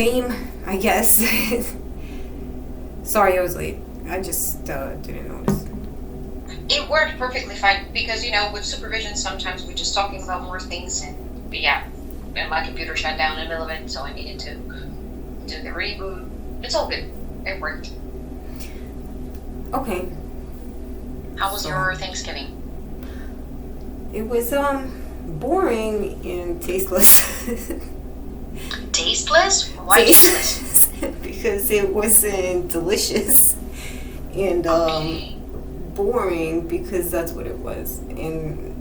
same, I guess. Sorry I was late. I just didn't notice. It worked perfectly fine because, with supervision, sometimes we're just talking about more things and my computer shut down in the middle of it, so I needed to do the reboot. It's all good. It worked. Okay. How was your Thanksgiving? It was boring and tasteless. Tasteless? Why tasteless? Because it wasn't delicious. And boring because that's what it was. And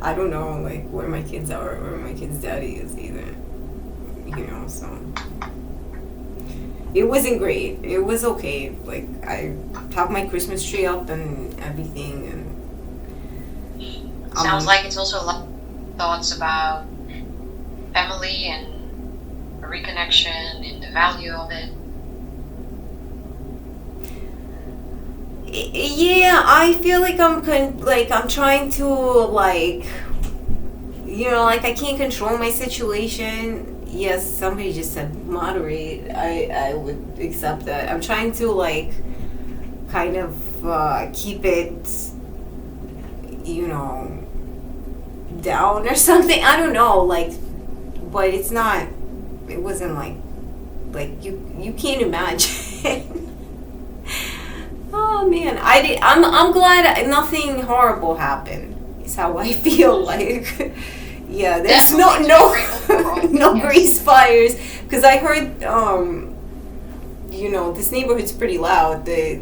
I don't know like where my kids are or where my kids' daddy is either. So it wasn't great. It was okay. Like I have my Christmas tree up and everything, and sounds like it's also a lot of thoughts about family and a reconnection and the value of it. Yeah, I feel like I'm trying to I can't control my situation. Yes, somebody just said moderate. I would accept that. I'm trying to kind of keep it, down or something. I don't know, but it's not. It wasn't like you can't imagine. Oh man, I'm glad nothing horrible happened. Is how I feel like. Yeah, there's no grease fires because I heard this neighborhood's pretty loud. They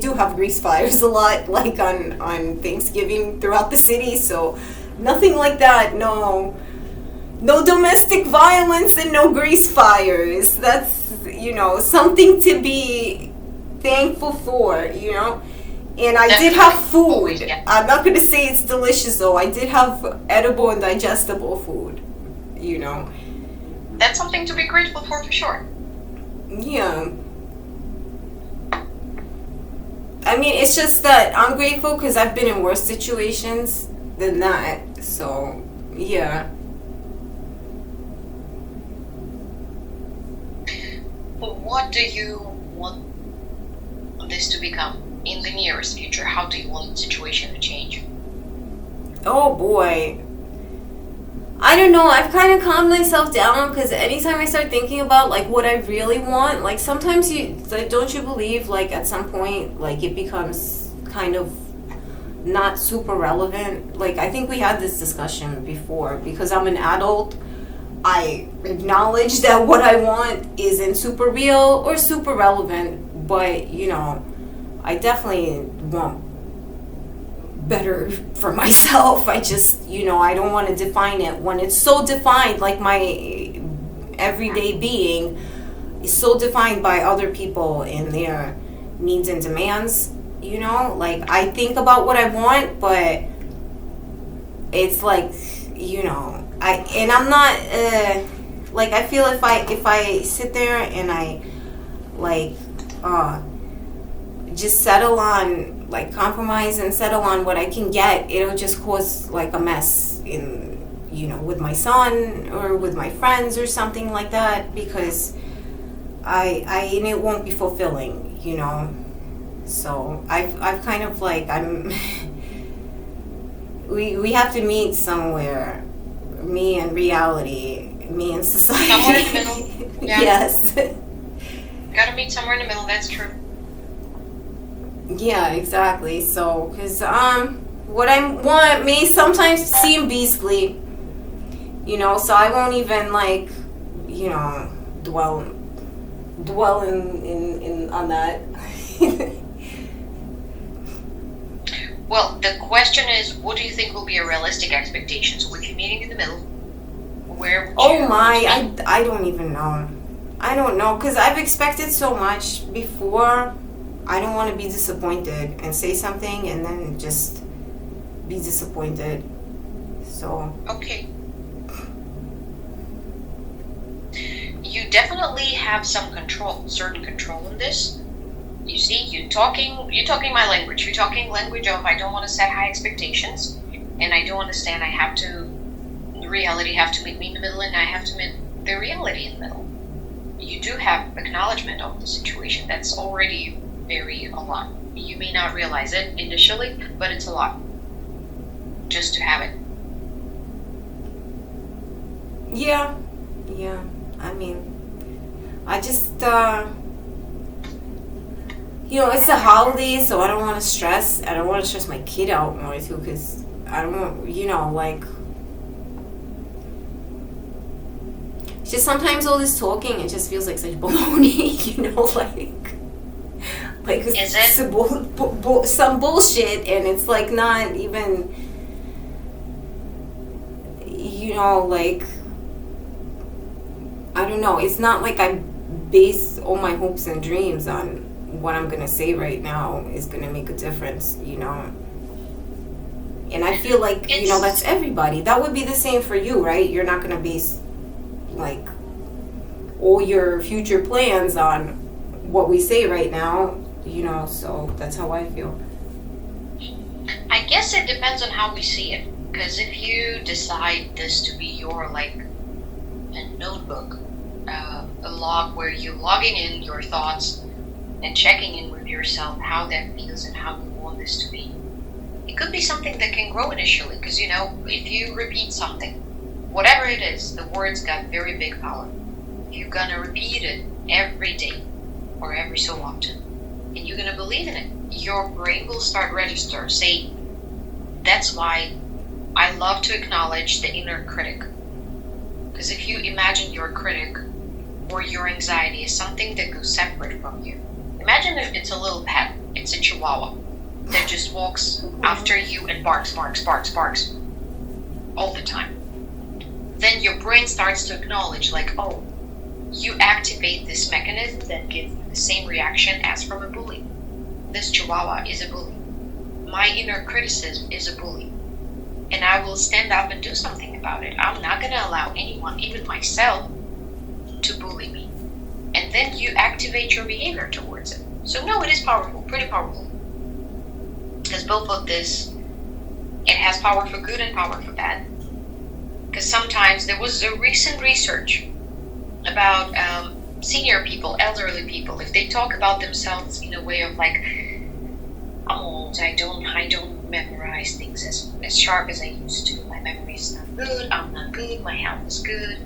do have grease fires a lot, like on Thanksgiving throughout the city. So nothing like that. No domestic violence and no grease fires. That's something to be thankful for. And I did have food. I'm not going to say it's delicious, though. I did have edible and digestible food, That's something to be grateful for sure. Yeah. I mean, it's just that I'm grateful because I've been in worse situations than that. So, yeah. What do you want this to become? In the nearest future, how do you want the situation to change? Oh boy. I don't know. I've kind of calmed myself down because anytime I start thinking about what I really want, sometimes don't you believe at some point it becomes kind of not super relevant. I think we had this discussion before because I'm an adult. I acknowledge that what I want isn't super real or super relevant, but I definitely want better for myself. I just, I don't want to define it when it's so defined, my everyday being is so defined by other people and their needs and demands, I think about what I want, but it's I'm not, I feel if I sit there and I, just settle on compromise and settle on what I can get, it'll just cause a mess in with my son or with my friends or something like that because and it won't be fulfilling, so I've kind of I'm we have to meet somewhere, me and reality, me and society. Somewhere in the middle. Yeah. Yes. Gotta meet somewhere in the middle, that's true. Yeah, exactly. So, because what I want may sometimes seem beastly, so I won't even dwell in on that. Well, the question is, what do you think will be a realistic expectation? So, with you meeting in the middle, where would you... Oh my, I don't even know. I don't know, because I've expected so much before. I don't want to be disappointed and say something and then just be disappointed. So... Okay. You definitely have some control, certain control in this. You see, you're talking my language. You're talking language of I don't want to set high expectations, and I don't understand I have to reality have to meet me in the middle, and I have to meet the reality in the middle. You do have acknowledgement of the situation. That's already a lot. You may not realize it initially, but it's a lot just to have it. Yeah. I mean, I just, it's the holidays, so I don't want to stress. I don't want to stress my kid out more too, because I don't want, like, it's just sometimes all this talking, it just feels like such baloney, like Is it? some bullshit, and it's like not even, like, I don't know, it's not like I base all my hopes and dreams on what I'm gonna say right now is gonna make a difference, and I feel like, that's everybody. That would be the same for you, right? You're not gonna base, like, all your future plans on what we say right now, so that's how I feel. I guess it depends on how we see it. Because if you decide this to be your, like, a notebook, a log where you're logging in your thoughts and checking in with yourself how that feels and how you want this to be, it could be something that can grow initially. Because, if you repeat something, whatever it is, the words got very big power. You're gonna repeat it every day or every so often, and you're gonna believe in it. Your brain will start register. Say, that's why I love to acknowledge the inner critic. Because if you imagine your critic or your anxiety as something that goes separate from you, imagine if it's a little pet. It's a chihuahua that just walks after you and barks all the time. Then your brain starts to acknowledge, like, oh, you activate this mechanism that gives the same reaction as from a bully. This chihuahua is a bully. My inner criticism is a bully. And I will stand up and do something about it. I'm not going to allow anyone, even myself, to bully me. And then you activate your behavior towards it. So no, it is powerful, pretty powerful. Because both of this, it has power for good and power for bad. Because sometimes there was a recent research about senior people, elderly people, if they talk about themselves in a way of like, I'm old, I don't memorize things as sharp as I used to. My memory is not good, I'm not good, my health is good,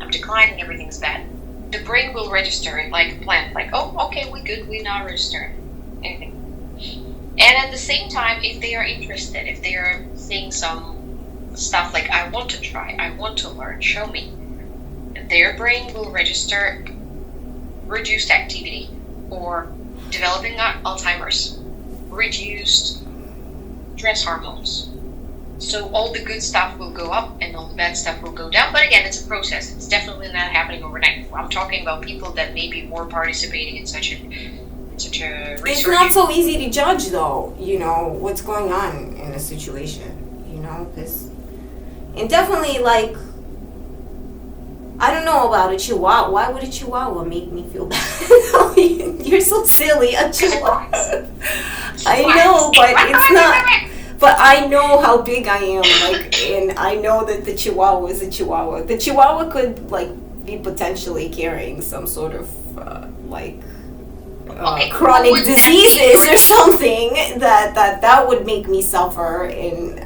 I'm declining, everything's bad. The brain will register it like a plant, like, oh, okay, we're good, we're not registering anything. And at the same time, if they are interested, if they are seeing some stuff like, I want to try, I want to learn, show me, their brain will register reduced activity or developing Alzheimer's, reduced stress hormones. So all the good stuff will go up and all the bad stuff will go down. But again, it's a process. It's definitely not happening overnight. I'm talking about people that may be more participating in such a research. It's not so easy to judge, though, what's going on in a situation, because, and definitely, like, I don't know about a chihuahua. Why would a chihuahua make me feel bad? You're so silly, a chihuahua. I know, but it's not. But I know how big I am, like, and I know that the chihuahua is a chihuahua. The chihuahua could, like, be potentially carrying some sort of, chronic diseases or something that would make me suffer, and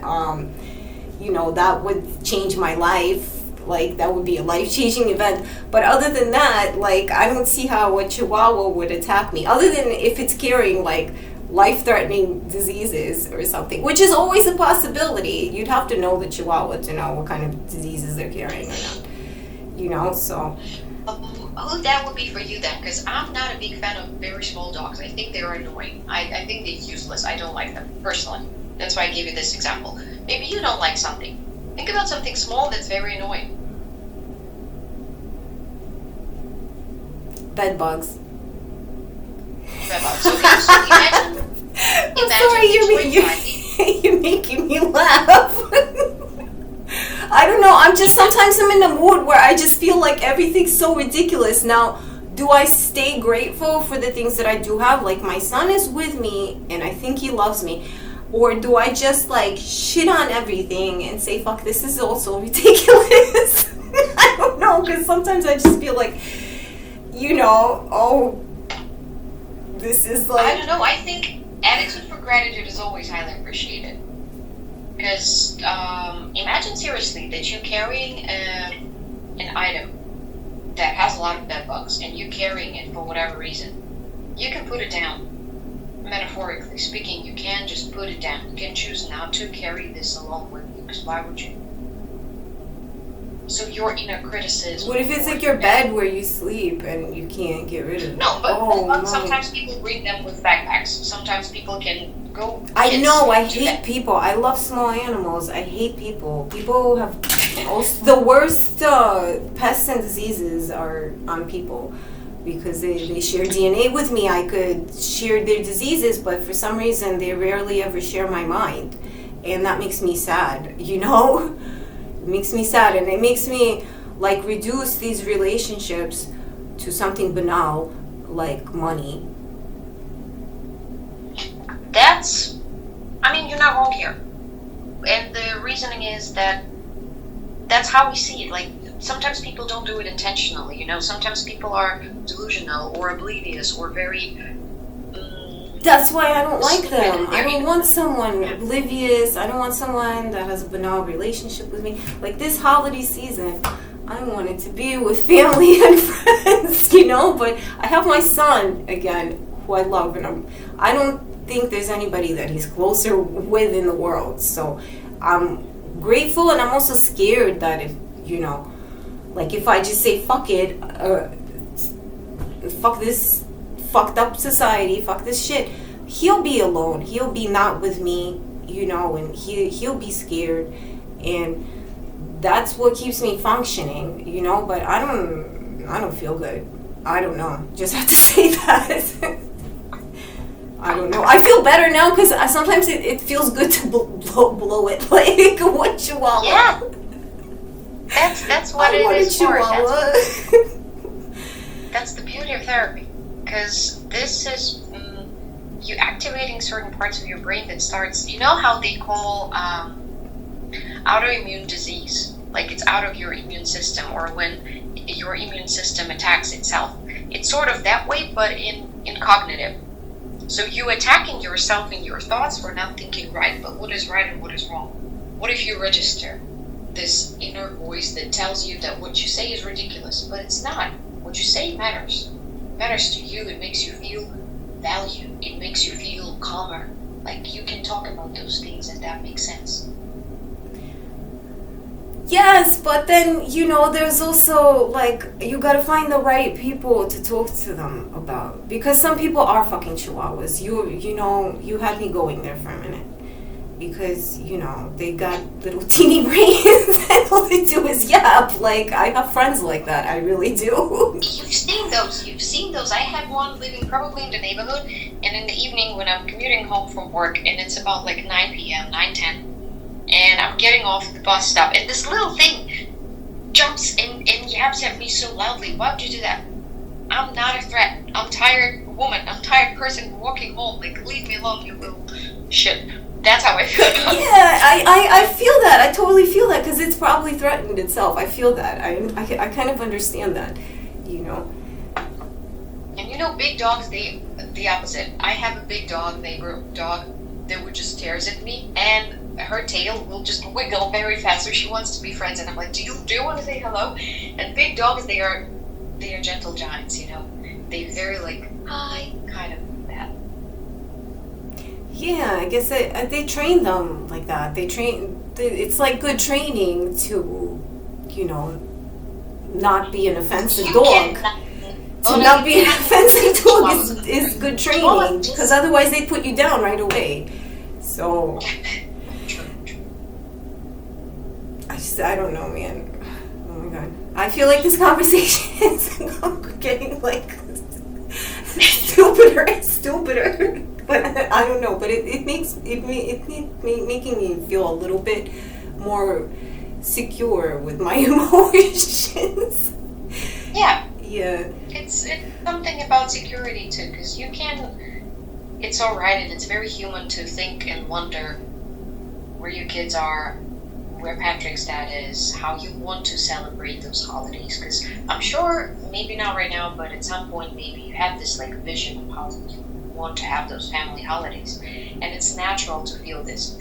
that would change my life. Like, that would be a life-changing event. But other than that, like, I don't see how a chihuahua would attack me, other than if it's carrying, like, life-threatening diseases or something, which is always a possibility. You'd have to know the chihuahua to know what kind of diseases they're carrying or not, so. Oh, that would be for you then, because I'm not a big fan of very small dogs. I think they're annoying. I think they're useless. I don't like them, personally. That's why I gave you this example. Maybe you don't like something. Think about something small that's very annoying. Bed bugs. Bed bugs. Okay, so imagine I'm sorry, you're making me laugh. I don't know, sometimes I'm in a mood where I just feel like everything's so ridiculous. Now, do I stay grateful for the things that I do have? Like, my son is with me, and I think he loves me. Or do I just like shit on everything and say, fuck, this is also ridiculous? I don't know, because sometimes I just feel like, oh, this is like... I don't know, I think attitude for gratitude is always highly appreciated. Because imagine seriously that you're carrying an item that has a lot of bed bugs and you're carrying it for whatever reason. You can put it down. Metaphorically speaking, you can just put it down. You can choose not to carry this along with you, because why would you? So your inner criticism... What if it's like your bed where you sleep and you can't get rid of it? No, but sometimes people bring them with backpacks. Sometimes people can go... I know, I hate people. I love small animals. I hate people. People have... the worst pests and diseases are on people. Because they share DNA with me. I could share their diseases, but for some reason they rarely ever share my mind. And that makes me sad, It makes me sad, and it makes me like reduce these relationships to something banal like money. You're not wrong here. And the reasoning is that's how we see it. Like, sometimes people don't do it intentionally, Sometimes people are delusional or oblivious or very... That's why I don't like them. I don't want someone oblivious. I don't want someone that has a banal relationship with me. Like this holiday season, I wanted to be with family and friends, But I have my son, again, who I love. And I don't think there's anybody that he's closer with in the world. So I'm grateful, and I'm also scared that if I just say fuck it, fuck this fucked up society, fuck this shit, he'll be alone, he'll be not with me, and he'll be scared, and that's what keeps me functioning, but I don't feel good. I don't know, just have to say that. I don't know. I feel better now because sometimes it feels good to blow it like what chihuahua. Yeah. That's what it is for. That's the beauty of therapy, because this is you activating certain parts of your brain that starts. You know how they call autoimmune disease, like it's out of your immune system, or when your immune system attacks itself. It's sort of that way, but in cognitive. So you attacking yourself in your thoughts for not thinking right, but what is right and what is wrong? What if you register this inner voice that tells you that what you say is ridiculous, but it's not. What you say matters. It matters to you. It makes you feel valued. It makes you feel calmer. Like you can talk about those things and that makes sense. Yes, but then, there's also, like, you gotta find the right people to talk to them about. Because some people are fucking chihuahuas. You had me going there for a minute. Because, they got little teeny brains and all they do is yap. Like, I have friends like that. I really do. You've seen those. I had one living probably in the neighborhood, and in the evening when I'm commuting home from work, and it's about like 9 p.m., 9:10, and I'm getting off the bus stop, and this little thing jumps and yaps at me so loudly. Why would you do that? I'm not a threat. I'm a tired woman. I'm a tired person walking home. Like, leave me alone, you little shit. That's how I feel. Yeah, I feel that. I totally feel that, because it's probably threatened itself. I feel that. I kind of understand that, And big dogs, the opposite. I have a big dog, neighbor dog, that would just stares at me, and her tail will just wiggle very fast, so she wants to be friends, and I'm like, do you want to say hello? And big dogs, they are gentle giants, They very like, hi, kind of that. Yeah, I guess they train them like that. It's like good training to, not be an offensive dog. To not be an offensive dog is good training, because otherwise they put you down right away. So, I don't know, man. Oh my god. I feel like this conversation is getting like stupider and stupider. But I don't know. But it makes making me feel a little bit more secure with my emotions. Yeah. Yeah. It's something about security too, because you can. it's all right, and it's very human to think and wonder where your kids are, where Patrick's dad is, how you want to celebrate those holidays. Because I'm sure, maybe not right now, but at some point, maybe you have this like vision of how you want to have those family holidays, and it's natural to feel this.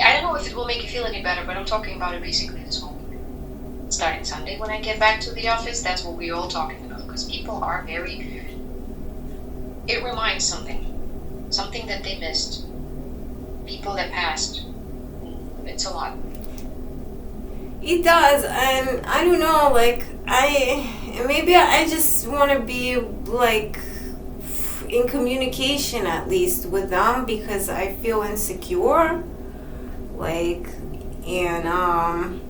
I don't know if it will make you feel any better, but I'm talking about it basically this whole week. Starting Sunday when I get back to the office, that's what we're all talking about. Because people are very. It reminds something that they missed, people that passed. It's a lot. It does, and I don't know, like, maybe I just want to be, like, in communication at least with them because I feel insecure, like, and,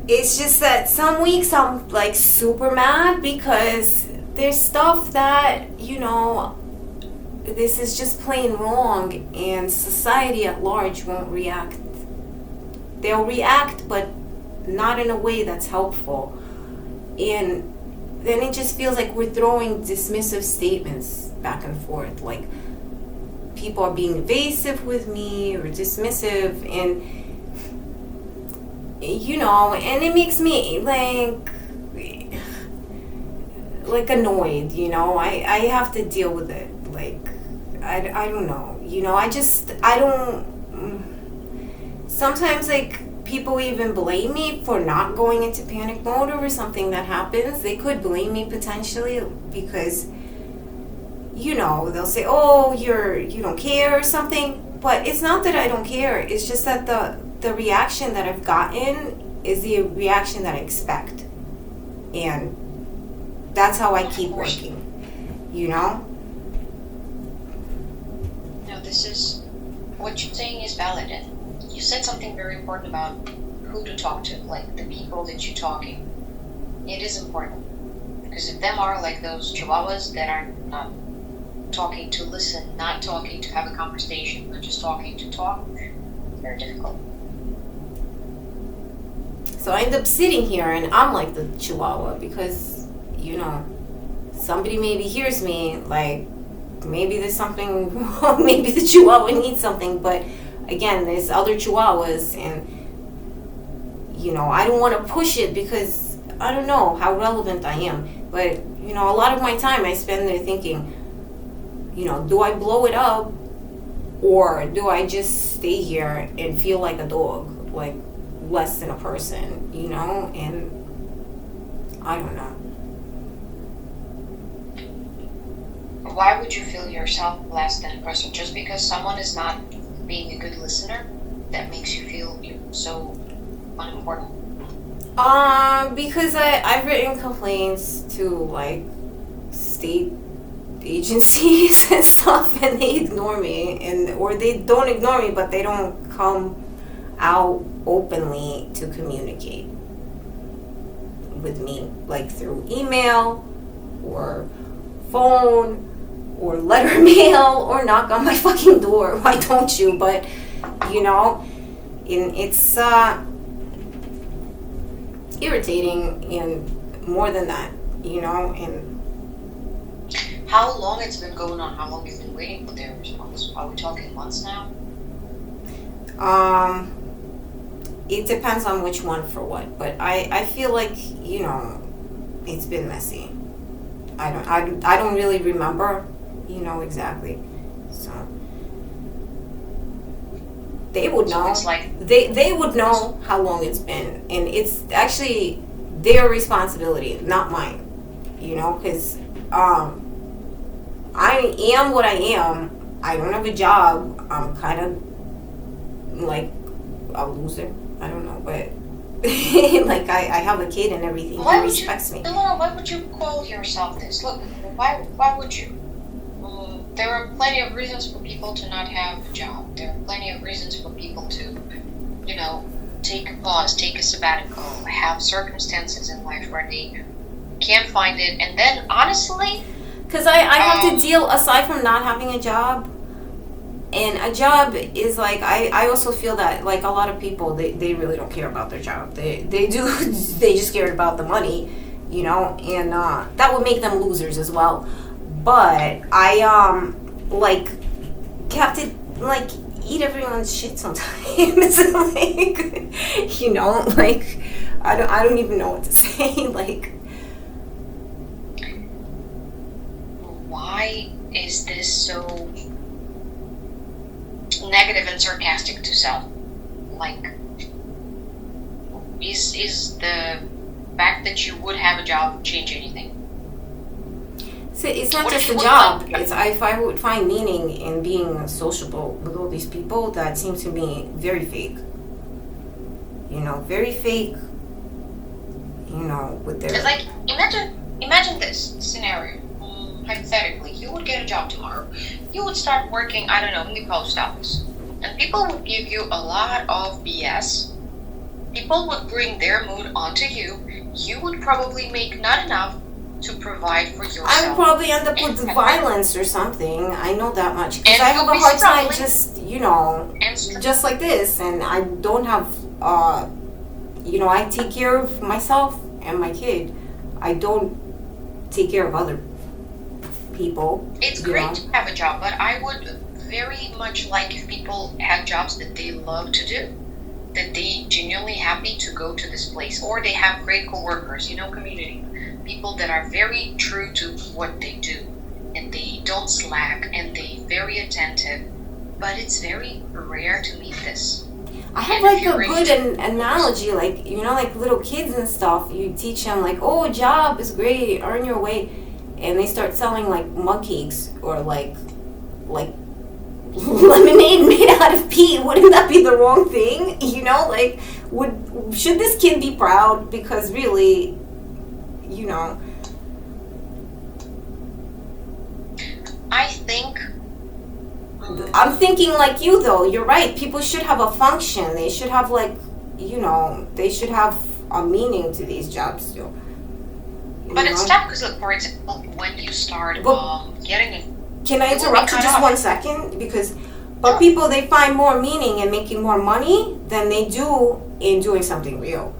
it's just that some weeks I'm, like, super mad because there's stuff that, this is just plain wrong, and society at large won't react. They'll react, but not in a way that's helpful. And then it just feels like we're throwing dismissive statements back and forth. Like, people are being evasive with me or dismissive, and, and it makes me, like annoyed, I have to deal with it. Like, I don't know, I don't, sometimes, like, people even blame me for not going into panic mode over something that happens. They could blame me potentially because, they'll say, oh, you don't care or something, but it's not that I don't care, it's just that the reaction that I've gotten is the reaction that I expect, and that's how I keep working, No, this is, what you're saying is valid, and you said something very important about who to talk to, like the people that you're talking. It is important, because if them are like those chihuahuas that are not talking to listen, not talking to have a conversation, but just talking to talk, very difficult. So I end up sitting here and I'm like the chihuahua because, somebody maybe hears me, like, maybe there's something wrong, maybe the chihuahua needs something, but again, there's other chihuahuas, and, I don't want to push it because I don't know how relevant I am, but, a lot of my time I spend there thinking, do I blow it up, or do I just stay here and feel like a dog, like less than a person, and I don't know. Why would you feel yourself less than a person? Just because someone is not being a good listener, that makes you feel so unimportant? Because I've written complaints to, like, state agencies and stuff, and they ignore me, or they don't ignore me, but they don't come out openly to communicate with me, like through email or phone or letter mail or knock on my fucking door. Why don't you? But and it's irritating, and more than that, and how long it's been going on? How long you've been waiting for their response? Are we talking months now? It depends on which one for what, but I feel like, it's been messy. I don't really remember, exactly. So they would know. So it's like they would know how long it's been, and it's actually their responsibility, not mine. Because I am what I am. I don't have a job. I'm kind of like a loser. I don't know, but like I have a kid and everything. He respects me. Why would you call yourself this? Look, why would you? There are plenty of reasons for people to not have a job. There are plenty of reasons for people to, take a pause, take a sabbatical, have circumstances in life where they can't find it, and then honestly, because I have to deal, aside from not having a job. And a job is like, I also feel that, like, a lot of people, they really don't care about their job. They do, they just care about the money, and that would make them losers as well. but I like have to like eat everyone's shit sometimes. Like, you know, like I don't even know what to say. Like, why is this so negative and sarcastic to self? Like, is the fact that you would have a job change anything? so it's not What if just you a would job. like- It's if I would find meaning in being sociable with all these people that seem to me very fake. You know, very fake. You know, with their It's like, imagine this scenario. Hypothetically, you would get a job tomorrow. You would start working, I don't know, in the post office. And people would give you a lot of BS. People would bring their mood onto you. You would probably make not enough to provide for yourself. I would probably end up with And- violence or something. I know that much because And I have you'll a be hard time struggling. just, you know, And just like this, and I don't have, you know, I take care of myself and my kid. I don't take care of other people. it's you great know. to have a job, but I would very much like if people had jobs that they love to do, that they genuinely happy to go to this place, or they have great coworkers, you know, community people that are very true to what they do, and they don't slack, and they very attentive. But it's very rare to meet this. I have And like if you're a ready good analogy, like, you know, like little kids and stuff. You teach them like, oh, a job is great, earn your way, and they start selling like mug cakes or like lemonade made out of pee. Wouldn't that be the wrong thing? You know, like, should this kid be proud? Because really, you know, I think I'm thinking like you though. You're right. People should have a function. They should have like, you know, they should have a meaning to these jobs too. but You it's know? tough because, look, for example, when you start getting it, Can I It will be interrupt you cut just off. 1 second? But Sure. people, they find more meaning in making more money than they do in doing something real.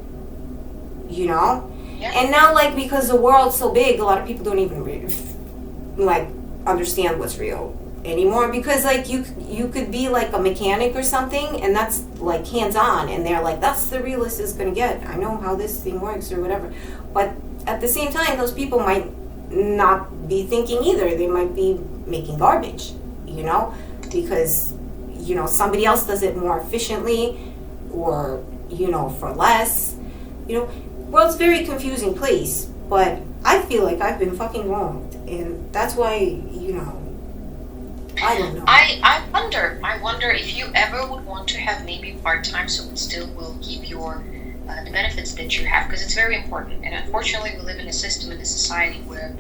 You know? Yeah. And now, like, because the world's so big, a lot of people don't even like understand what's real anymore. Because like you could be like a mechanic or something, and that's like hands on, and they're like, that's the realest it's gonna get. I know how this thing works or whatever. But at the same time, those people might not be thinking either. They might be making garbage, you know, because, you know, somebody else does it more efficiently or, you know, for less. You know, world's a very confusing place, but I feel like I've been fucking wronged, and that's why, you know, I don't know. I wonder if you ever would want to have maybe part-time so it still will keep your the benefits that you have, because it's very important. And unfortunately, we live in a system, in a society where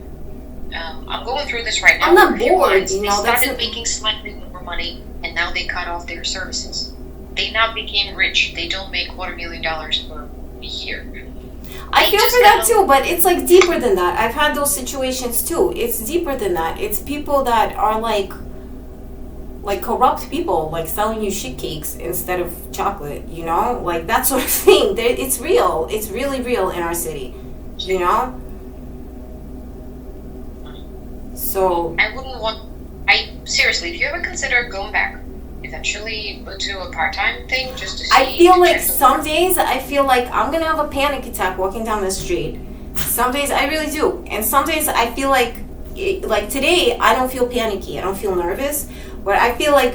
I'm going through this right now. I'm not where a few bored, clients, you they know, that's started a- making slightly more money, and now they cut off their services. They now became rich. They don't make $250,000 per year. I They feel just for that got- too, but it's like deeper than that. I've had those situations too. It's deeper than that. It's people that are like corrupt people, like selling you shit cakes instead of chocolate, you know? Like that sort of thing. It's real. It's really real in our city, you know? So, I wouldn't want. Seriously, if you ever consider going back, eventually do a part-time thing just to see. I feel like check the- some days I feel like I'm gonna have a panic attack walking down the street. Some days I really do, and some days I feel like today I don't feel panicky. I don't feel nervous, but I feel like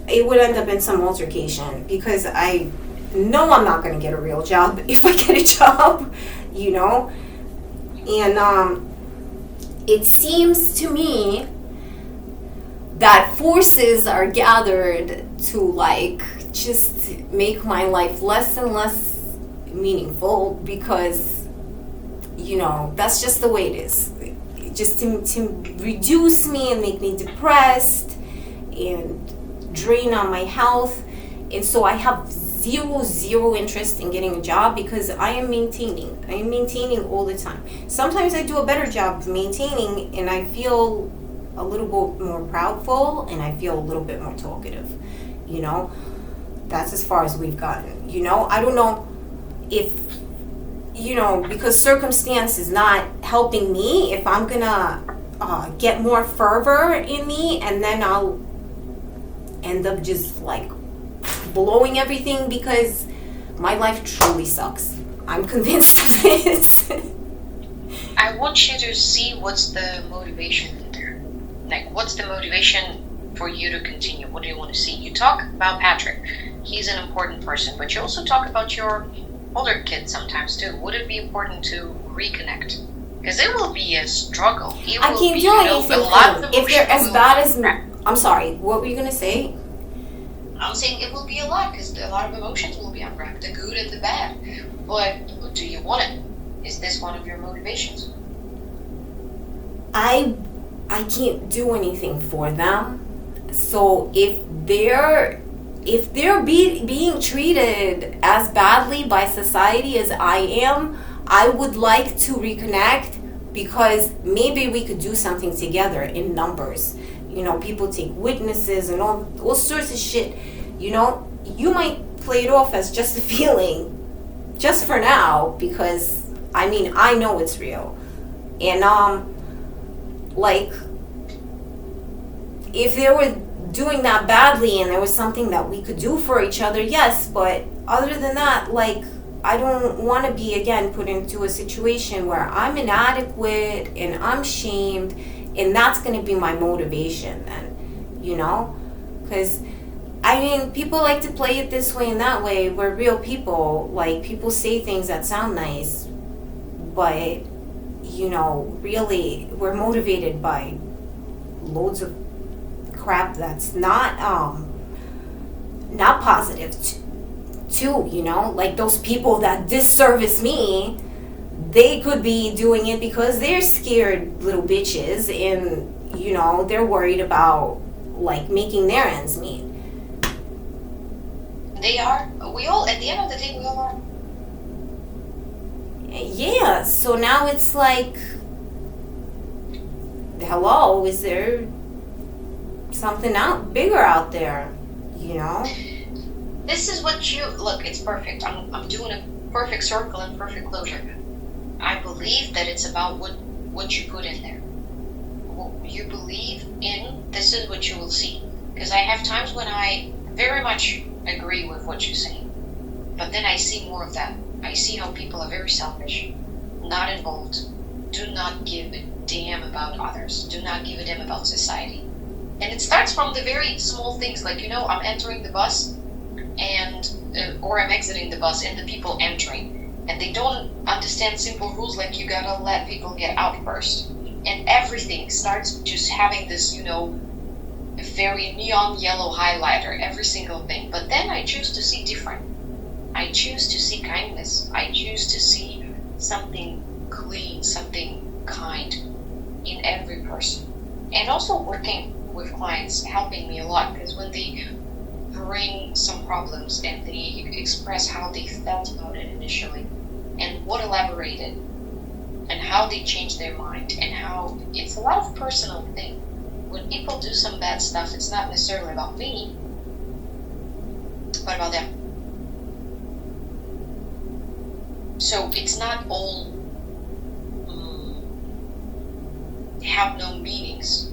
it would end up in some altercation because I know I'm not gonna get a real job if I get a job, you know, and it seems to me that forces are gathered to like just make my life less and less meaningful because, you know, that's just the way it is. Just to reduce me and make me depressed and drain on my health. And so I have zero interest in getting a job because I am maintaining all the time. Sometimes I do a better job of maintaining and I feel a little bit more proudful and I feel a little bit more talkative, you know. That's as far as we've gotten, you know. I don't know if, you know, because circumstance is not helping me, if I'm gonna get more fervor in me, and then I'll end up just like blowing everything because my life truly sucks. I'm convinced of it. I want you to see what's the motivation in there. Like, what's the motivation for you to continue? What do you want to see? You talk about Patrick. He's an important person, but you also talk about your older kids sometimes too. Would it be important to reconnect? Because it will be a struggle. I can't do anything if they're as bad as me. I'm sorry, what were you gonna say? I'm saying it will be a lot, because a lot of emotions will be unwrapped, the good and the bad. But do you want it? Is this one of your motivations? I can't do anything for them. So if they're being treated as badly by society as I am, I would like to reconnect, because maybe we could do something together in numbers. You know, people take witnesses and all sorts of shit. You know, you might play it off as just a feeling, just for now, because I mean, I know it's real. And like, if they were doing that badly and there was something that we could do for each other, yes, but other than that, like, I don't want to be again put into a situation where I'm inadequate and I'm shamed, and that's going to be my motivation then, you know? Because I mean, people like to play it this way and that way. We're real people. Like, people say things that sound nice, but you know, really, we're motivated by loads of crap that's not positive too, you know? Like, those people that disservice me, they could be doing it because they're scared little bitches, and you know, they're worried about like making their ends meet. They are. We all, at the end of the day, we all are. Yeah, so now it's like, hello, is there something bigger out there, you know? This is what you, look, it's perfect. I'm doing a perfect circle and perfect closure. I believe that it's about what you put in there. What you believe in, this is what you will see. Because I have times when I very much agree with what you say, but then I see more of that. I see how people are very selfish, not involved, do not give a damn about others, do not give a damn about society. And it starts from the very small things, like, you know, I'm entering the bus and or I'm exiting the bus and the people entering, and they don't understand simple rules like you gotta let people get out first, and everything starts just having this, you know, very neon yellow highlighter, every single thing. But then I choose to see different. I choose to see kindness. I choose to see something clean, something kind in every person. And also working with clients, helping me a lot, because when they bring some problems and they express how they felt about it initially and what elaborated and how they changed their mind, and how it's a lot of personal thing. When people do some bad stuff, it's not necessarily about me, but about them. So it's not all have no meanings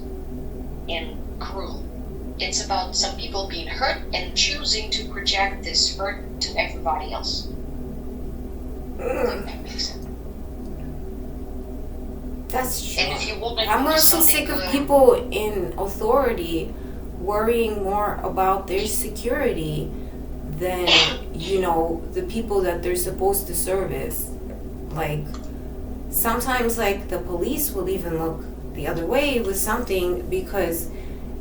and cruel. It's about some people being hurt and choosing to project this hurt to everybody else. I think that makes sense. That's true. And if you want to I'm also sick of people in authority worrying more about their security than, you know, the people that they're supposed to service. Like, sometimes, like, the police will even look the other way with something because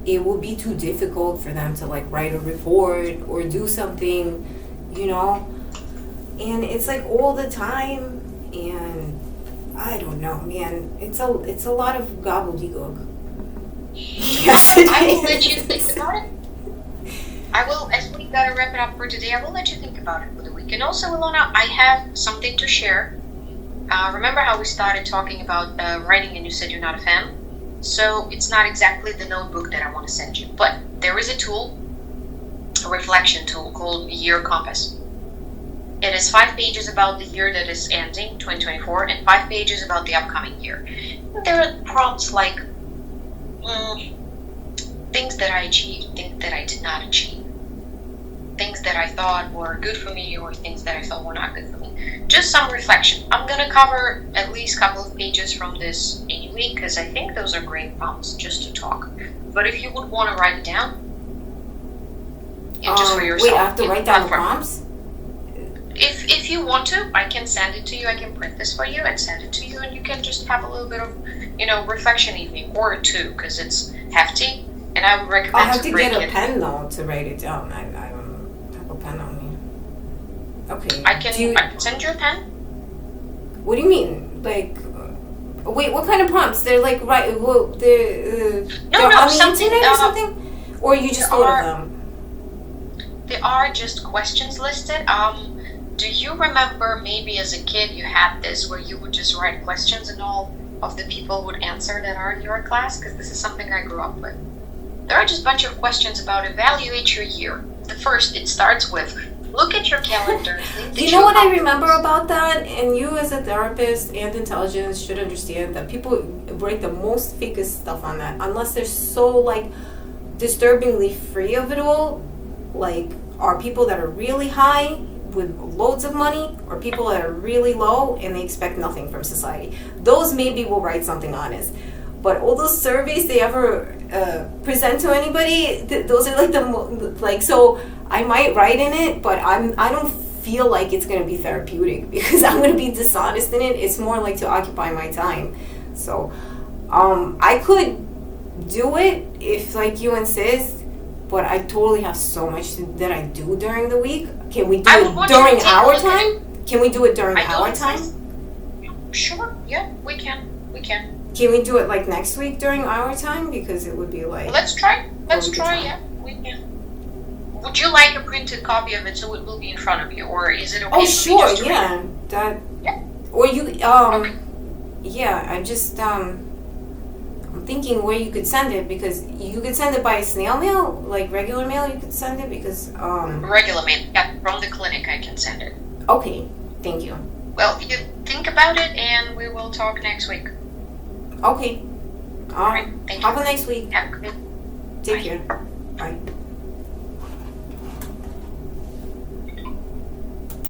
it will be too difficult for them to, like, write a report or do something, you know? And it's, like, all the time, and I don't know, man. It's a lot of gobbledygook. I will let you think about it. I will, as we gotta wrap it up for today, I will let you think about it for the week. And also, Ilona, I have something to share. Remember how we started talking about writing and you said you're not a fan? So it's not exactly the notebook that I want to send you, but there is a tool, a reflection tool called Year Compass. It is 5 pages about the year that is ending, 2024, and 5 pages about the upcoming year. There are prompts like, Mm, things that I achieved, things that I did not achieve, things that I thought were good for me or things that I felt were not good for me. Just some reflection. I'm gonna cover at least a couple of pages from this anyway because I think those are great prompts just to talk. But if you would want to write it down, just for yourself. Wait, I have to write down the prompts? If you want to, I can send it to you. I can print this for you and send it to you, and you can just have a little bit of, reflection evening or two because it's hefty. And I would recommend. I have to get a pen though to write it down. I don't have a pen on me. Okay. I can send you a pen. What do you mean? Like, wait, what kind of prompts? They're like they're on the internet or something, or you just thought of them? There are just questions listed. Do you remember maybe as a kid you had this where you would just write questions and all of the people would answer that are in your class? Because this is something I grew up with. There are just a bunch of questions about evaluate your year. The first, it starts with, look at your calendar. You know what I remember about that? And you as a therapist and intelligence should understand that people write the most fakest stuff on that. Unless they're so, like, disturbingly free of it all. Like, are people that are really high with loads of money or people that are really low and they expect nothing from society. Those maybe will write something honest. But all those surveys they ever present to anybody, those are like so I might write in it, but I don't feel like it's going to be therapeutic because I'm going to be dishonest in it. It's more like to occupy my time. So I could do it if like you insist, but I totally have so much that I do during the week. Can we do it during our time? Can we do it during our time? Sure, yeah, we can. Can we do it like next week during our time? Because it would be like... Let's try, yeah, we can. Would you like a printed copy of it so it will be in front of you? Or is it okay? Oh, sure, yeah. That, yeah. Or you, okay. Yeah, I just, I'm thinking where you could send it because you could send it by snail mail, like regular mail you could send it because, Regular mail, yeah, from the clinic I can send it. Okay, thank you. Well, you think about it and we will talk next week. Okay. All right. Thank you. Have a nice week. Have a good. Take care. Bye.